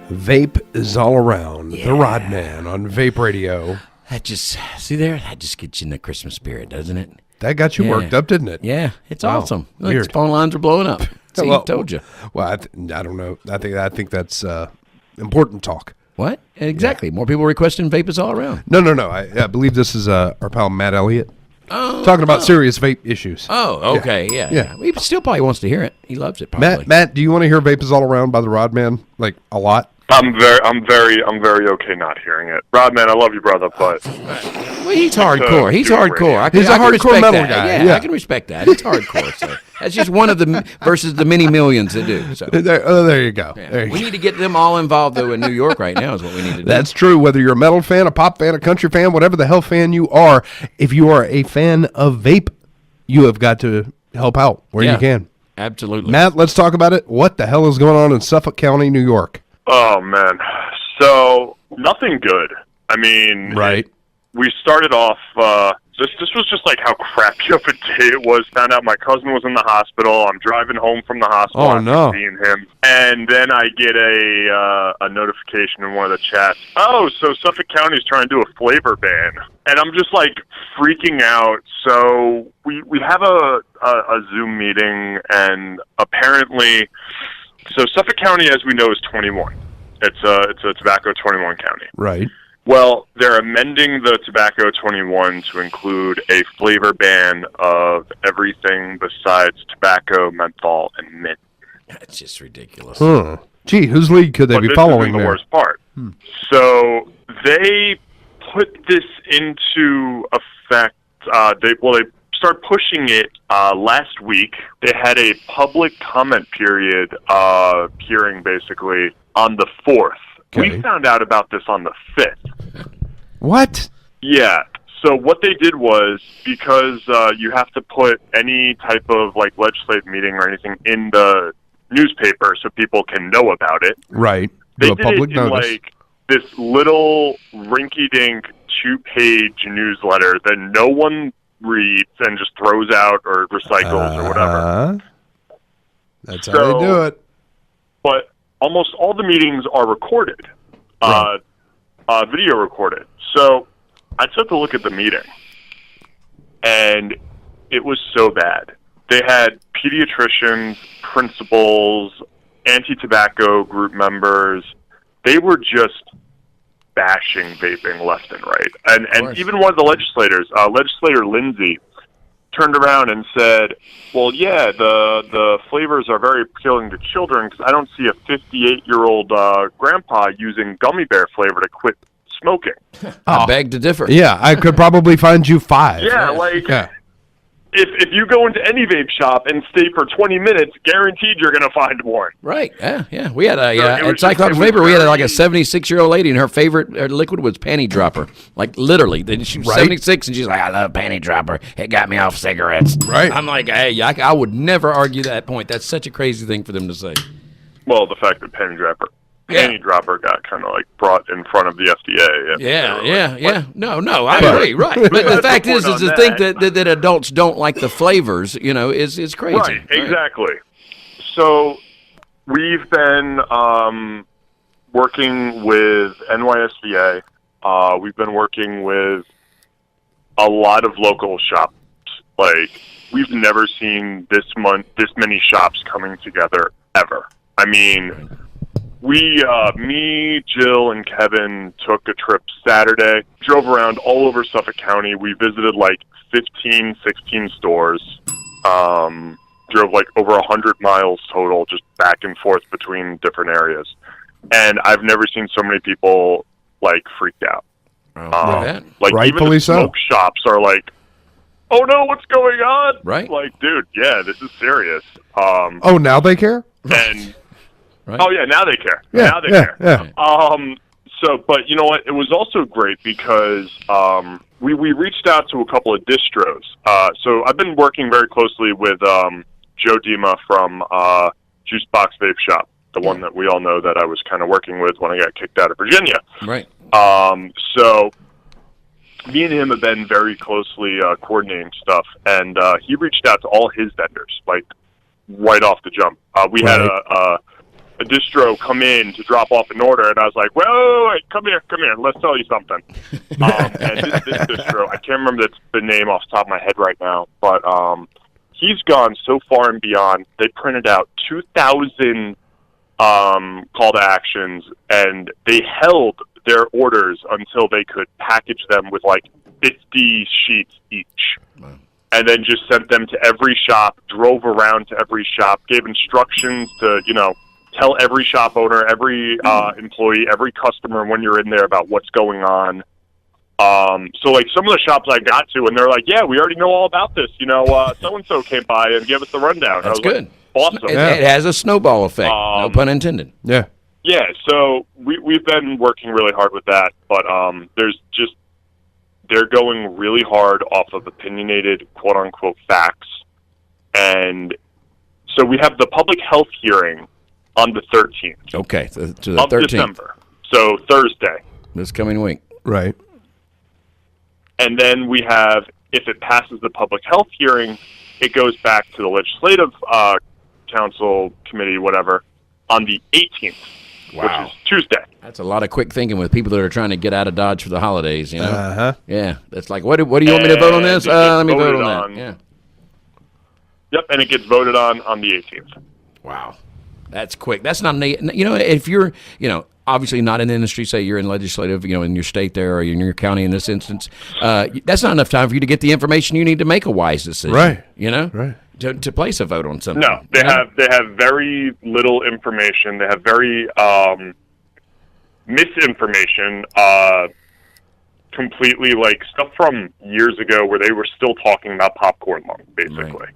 Vape is all around. The Rodman on Vape Radio. That just gets you in the Christmas spirit, doesn't it? That got you worked up, didn't it? Yeah, it's Wow. awesome. Look, phone lines are blowing up. See, Well, told you. Well, I don't know. I think that's important talk. What? Exactly. More people requesting vape is all around. No. I believe this is our pal Matt Elliott talking about serious vape issues. Oh, okay. Yeah. He still probably wants to hear it. He loves it, probably. Matt, do you want to hear "Vape is all around" by the Rodman like a lot? I'm very okay not hearing it. Rodman, I love you, brother, but well, he's hardcore. He's hardcore. He's a hardcore metal guy. Yeah, I can respect that. It's hardcore. So that's just one of the versus the many millions that do. So there you go. yeah. There you We go. need to get them all involved though in New York right now is what we need to do. That's true. Whether you're a metal fan, a pop fan, a country fan, whatever the hell fan you are, if you are a fan of vape, you have got to help out where you can. Absolutely. Matt, let's talk about it. What the hell is going on in Suffolk County, New York? oh man, so nothing good. I mean, we started off. This was just like how crappy of a day it was. Found out my cousin was in the hospital. I'm driving home from the hospital. Oh, no. Seeing him, and then I get a notification in one of the chats. Oh, so Suffolk County is trying to do a flavor ban, and I'm just like freaking out. So we have a Zoom meeting, and apparently, so Suffolk County, as we know, is 21. It's a tobacco 21 county. Right. Well, they're amending the Tobacco 21 to include a flavor ban of everything besides tobacco, menthol, and mint. That's just ridiculous. Huh. Gee, whose lead could they be following the there? Worst part. So they put this into effect. They started pushing it last week. They had a public comment period hearing basically on the 4th. Okay. We found out about this on the 5th. What? Yeah. So what they did was, because you have to put any type of like legislative meeting or anything in the newspaper so people can know about it. Right. They Do a did public it in notice. like this little rinky-dink 2-page newsletter that no one reads and just throws out or recycles or whatever. That's how they do it. But almost all the meetings are recorded, video recorded. So I took a look at the meeting, and it was so bad. They had pediatricians, principals, anti-tobacco group members. They were just bashing vaping left and right. And even one of the legislators, Legislator Lindsay, turned around and said, well, yeah, the flavors are very appealing to children because I don't see a 58-year-old grandpa using gummy bear flavor to quit smoking. I beg to differ. Yeah, I could probably find you 5. Yeah, if you go into any vape shop and stay for 20 minutes, guaranteed you're going to find one. Right, yeah. We had at Cyclops it was Vapor, we had like a very- 76-year-old lady, and her favorite liquid was panty dropper. Like, literally. She was 76, and she's like, I love panty dropper. It got me off cigarettes. Right. I'm like, hey, I would never argue that point. That's such a crazy thing for them to say. Well, the fact that panty dropper got kind of like brought in front of the FDA. Yeah. No, I agree, right. But the fact is to think that adults don't like the flavors, is crazy. Right, exactly. So we've been working with NYSVA. We've been working with a lot of local shops. Like, we've never seen this many shops coming together ever. I mean, me, Jill, and Kevin took a trip Saturday, drove around all over Suffolk County. We visited like 15, 16 stores, drove like over 100 miles total, just back and forth between different areas. And I've never seen so many people like freaked out. Like, Rightfully even the so. smoke shops are like, oh no, what's going on? Right. Like, dude, yeah, this is serious. Oh, now they care? And Right. oh yeah, now they care. Yeah, Now they care. Yeah. So, but you know what? It was also great because we reached out to a couple of distros. So I've been working very closely with Joe Dima from Juicebox Vape Shop, the one that we all know that I was kind of working with when I got kicked out of Virginia. Right. So me and him have been very closely coordinating stuff, and he reached out to all his vendors, like right off the jump. We had a distro come in to drop off an order, and I was like, wait, come here, let's tell you something. And this distro, I can't remember the name off the top of my head right now, but he's gone so far and beyond. They printed out 2,000 call to actions, and they held their orders until they could package them with like 50 sheets each. Wow. And then just sent them to every shop, drove around to every shop, gave instructions to, tell every shop owner, every employee, every customer when you're in there about what's going on. So like some of the shops I got to, and they're like, yeah, we already know all about this. So-and-so came by and gave us the rundown. That's good. Like, awesome. It has a snowball effect. No pun intended. Yeah. Yeah. So we've been working really hard with that, but they're going really hard off of opinionated, quote-unquote, facts. And so we have the public health hearing on the 13th. Okay, to the 13th. Of December. So Thursday. This coming week. Right. And then we have, if it passes the public health hearing, it goes back to the legislative council committee, whatever, on the 18th, wow. which is Tuesday. That's a lot of quick thinking with people that are trying to get out of Dodge for the holidays, Uh-huh. Yeah, that's like, what do you want me to vote on this? Let me vote on that. Yeah. Yep, and it gets voted on the 18th. Wow. That's quick. That's not, if you're, obviously not in the industry, say you're in legislative, in your state there or in your county in this instance, that's not enough time for you to get the information you need to make a wise decision. Right. Right. To place a vote on something. No, they have very little information. They have very misinformation, completely like stuff from years ago where they were still talking about popcorn lung, basically. Right.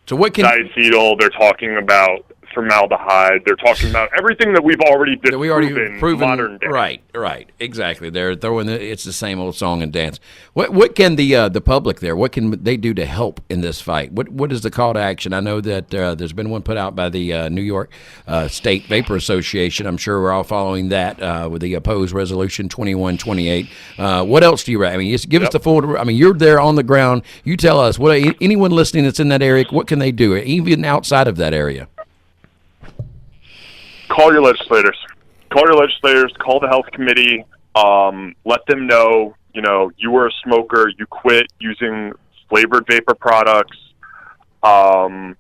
So what can diacetyl? They're talking about formaldehyde. They're talking about everything that we've already proven modern day. Right, exactly. They're throwing it's the same old song and dance. What can the public there? What can they do to help in this fight? What is the call to action? I know that there's been one put out by the New York State Vapor Association. I'm sure we're all following that with the opposed resolution 2128. What else do you? I mean, just give us the full. I mean, you're there on the ground. You tell us what anyone listening that's in that area. What can they do, even outside of that area? Call your legislators. Call the health committee. Let them know, you were a smoker. You quit using flavored vapor products. Let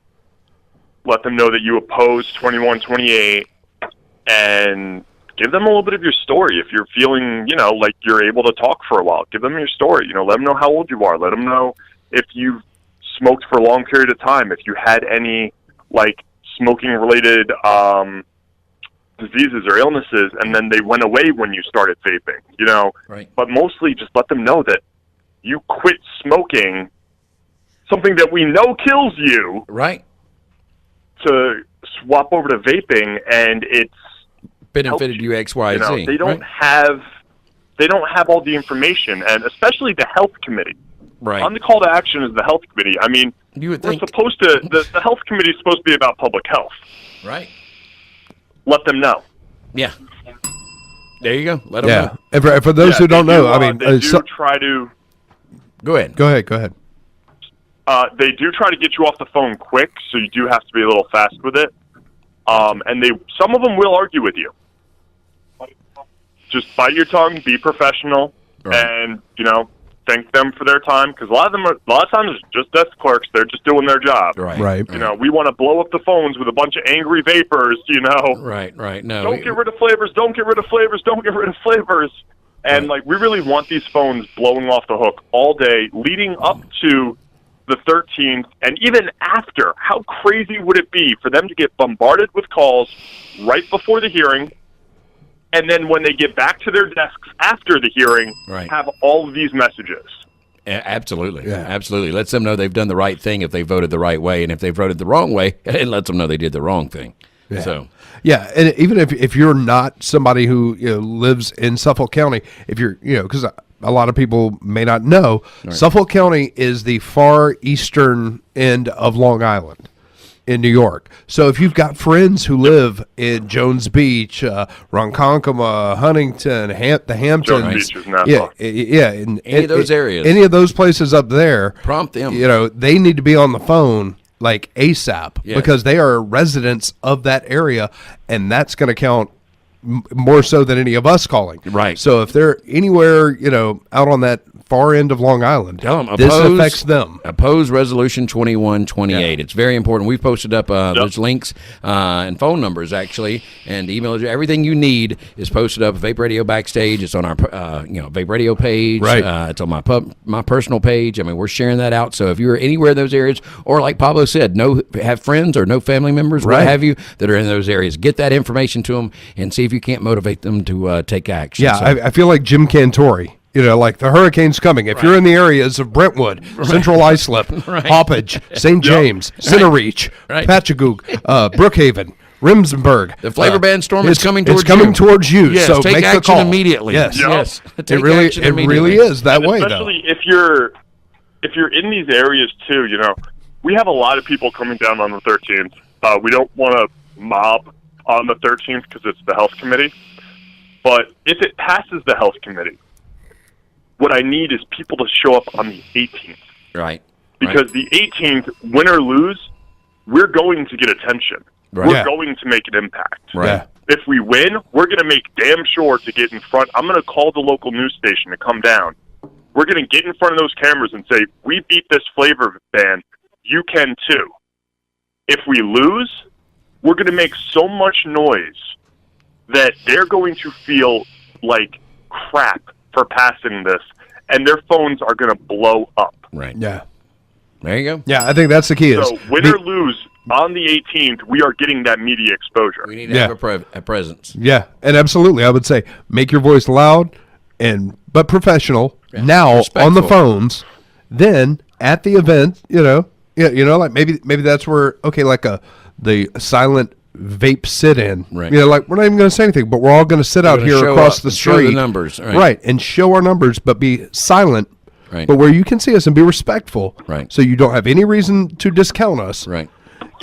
them know that you oppose 2128, and give them a little bit of your story. If you're feeling, like you're able to talk for a while, give them your story. Let them know how old you are. Let them know if you've smoked for a long period of time. If you had any, like, smoking-related diseases or illnesses, and then they went away when you started vaping, Right. But mostly just let them know that you quit smoking something that we know kills you. Right. To swap over to vaping, and it's benefited you X, Y, Z. They don't have all the information, and especially the health committee. Right. On the call to action is the health committee. I mean, we're supposed to. The health committee is supposed to be about public health. Right. Let them know. Yeah. There you go. Let them know. And for those who don't know, I mean, they do try to. Go ahead. Go ahead. They do try to get you off the phone quick, so you do have to be a little fast with it. And some of them will argue with you. Just bite your tongue, be professional, and thank them for their time, because a lot of times it's just desk clerks. They're just doing their job. Right. We want to blow up the phones with a bunch of angry vapors. Right. No. Don't get rid of flavors. Don't get rid of flavors. Don't get rid of flavors. And we really want these phones blowing off the hook all day, leading up to the 13th, and even after. How crazy would it be for them to get bombarded with calls right before the hearing? And then when they get back to their desks after the hearing, have all of these messages. Absolutely. Yeah. Absolutely. Lets them know they've done the right thing if they voted the right way. And if they voted the wrong way, it lets them know they did the wrong thing. Yeah. So, and even if you're not somebody who lives in Suffolk County, if you're, because a lot of people may not know, Suffolk County is the far eastern end of Long Island in New York. So if you've got friends who live in Jones Beach, Ronkonkoma, Huntington, the Hamptons, Jones Beach is Nassau. Any of those areas, any of those places up there, prompt them. They need to be on the phone like ASAP Yes. because they are residents of that area, and that's going to count more so than any of us calling. Right. So if they're anywhere, out on that far end of Long Island, Tell them, this affects them. Oppose Resolution 2128. It's very important. We've posted up those links and phone numbers, actually, and email address. Everything you need is posted up. Vape Radio Backstage. It's on our Vape Radio page. Right. It's on my personal page. I mean, we're sharing that out. So if you're anywhere in those areas, or like Pablo said, have friends or no family members, what have you, that are in those areas, get that information to them and see if you can't motivate them to take action. Yeah, So, I feel like Jim Cantori. Like the hurricane's coming. If you're in the areas of Brentwood, Central Islip, Hoppage, St. James, Centereach, Right. Patchagook, Brookhaven, Rimsenburg. the flavor band storm is coming towards It's coming you. towards you. Yes, so take make the action call immediately. Yes. Yep. Yes. It Take really action immediately. is that And way though. especially if you're in these areas too, we have a lot of people coming down on the 13th. We don't want to mob on the 13th because it's the health committee. But if it passes the health committee, what I need is people to show up on the 18th. Right. Because the 18th, win or lose, we're going to get attention. Right. We're Yeah. going to make an impact. Right. Yeah. If we win, we're going to make damn sure to get in front. I'm going to call the local news station to come down. We're going to get in front of those cameras and say, we beat this flavor ban. You can too. If we lose, we're going to make so much noise that they're going to feel like crap for passing this, and their phones are going to blow up. Right. Yeah. There you go. Yeah, I think that's the key. So win or lose, on the 18th, we are getting that media exposure. We need to have a presence. Yeah, and absolutely, I would say make your voice loud but professional. Now on the Respectful. phones, then at the event, like maybe that's where like the silent vape sit-in. Right. Like we're not even going to say anything, but we're all going to sit out gonna here show across up the and show street, the numbers, right. right, and show our numbers, but be silent. Right. But where you can see us and be respectful, Right. so you don't have any reason to discount us, Right.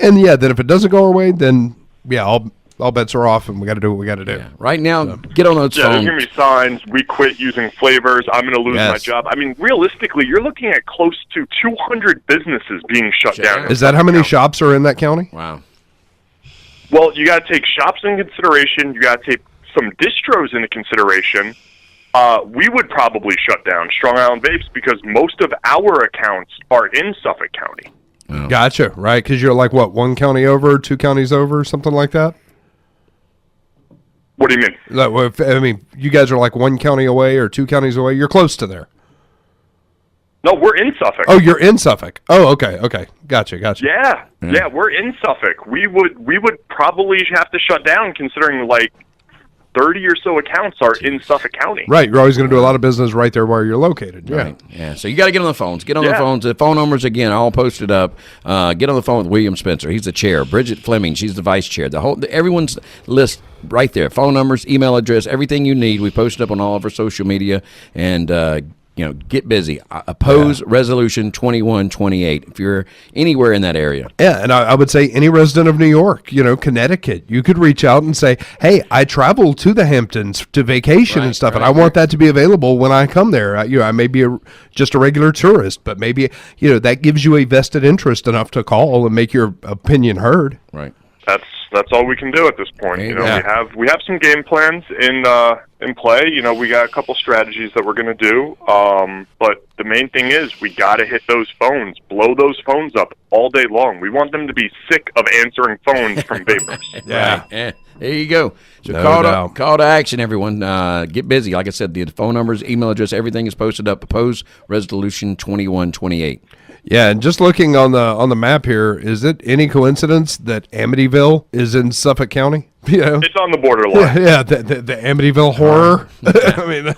and then if it doesn't go our way, then all bets are off, and we got to do what we got to do. Yeah. Right now, get on those Yeah, there's phones. going to be signs, we quit using flavors, I'm going to lose my Yes. job. I mean, realistically, you're looking at close to 200 businesses being shut down. down. Is that how many shops are in that county? Wow. Well, you got to take shops into consideration. You got to take some distros into consideration. We would probably shut down Strong Island Vapes because most of our accounts are in Suffolk County. Gotcha, right? Because you're like, what, one county over, two counties over, something like that? What do you mean? You guys are like one county away or two counties away. You're close to there. No, we're in Suffolk. Oh, you're in Suffolk. Oh, okay. Gotcha. Yeah, we're in Suffolk. We would probably have to shut down considering like 30 or so accounts are in Suffolk County. Right, you're always going to do a lot of business right there where you're located. Yeah. Right. Yeah. So you got to get on the phones. Get on the Yeah. phones. The phone numbers again. I'll post it up. Get on the phone with William Spencer. He's the chair. Bridget Fleming. She's the vice chair. Everyone's list right there. Phone numbers, email address, everything you need. We post it up on all of our social media and. Get busy. Oppose Resolution 2128 if you're anywhere in that area. Yeah, and I would say any resident of New York, Connecticut, you could reach out and say, hey, I travel to the Hamptons to vacation and stuff, and I want that to be available when I come there. I may be just a regular tourist, but maybe, that gives you a vested interest enough to call and make your opinion heard. Right. That's all we can do at this point. There you We have some game plans in play. We got a couple strategies that we're going to do. But the main thing is we got to hit those phones, blow those phones up all day long. We want them to be sick of answering phones from VAPERS. Yeah. Right. There you go. So No call doubt. to action, everyone. Get busy. Like I said, the phone numbers, email address, everything is posted up. Oppose Resolution 2128. Yeah, and just looking on the map here, is it any coincidence that Amityville is in Suffolk County? It's on the borderline. Yeah, the Amityville horror. I mean,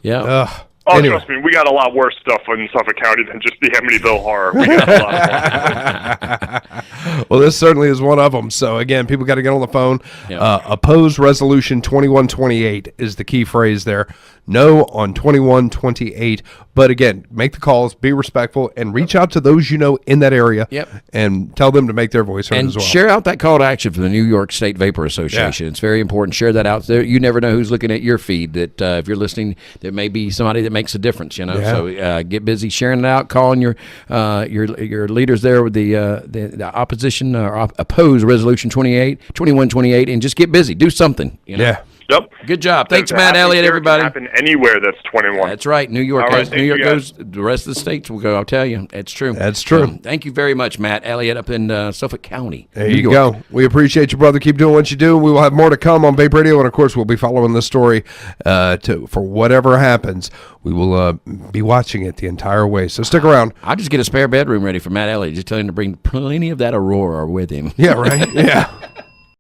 Yeah. Oh, anyway. trust me, we got a lot worse stuff in Suffolk County than just the Amityville horror. We got a lot. Well, this certainly is one of them. So, again, people got to get on the phone. Yeah. Oppose Resolution 2128 is the key phrase there. no on 2128. But again, make the calls, be respectful, and reach out to those you know in that area. Yep. And tell them to make their voice heard And as well. share out that call to action for the New York State Vapor Association. Yeah. It's very important. Share that out there. You never know who's looking at your feed. That if you're listening, there may be somebody that makes a difference. You know, Yeah. so get busy sharing it out, calling your leaders there with the opposition or oppose Resolution 2128, and just get busy. Do something. You know? Yeah. Yep. Good job. Thanks, It Matt happens Elliott. here, it Everybody. can happen anywhere that's 21. That's right. New York All right, goes. thank New York you, guys. goes. The rest of the states will go. I'll tell you, it's true. That's true. Thank you very much, Matt Elliott, up in Suffolk County. There New you York. go. We appreciate you, brother. Keep doing what you do. We will have more to come on Vape Radio, and of course, we'll be following this story for whatever happens. We will be watching it the entire way. So stick around. I'll just get a spare bedroom ready for Matt Elliott. Just tell him to bring plenty of that Aurora with him. Yeah, right. Yeah.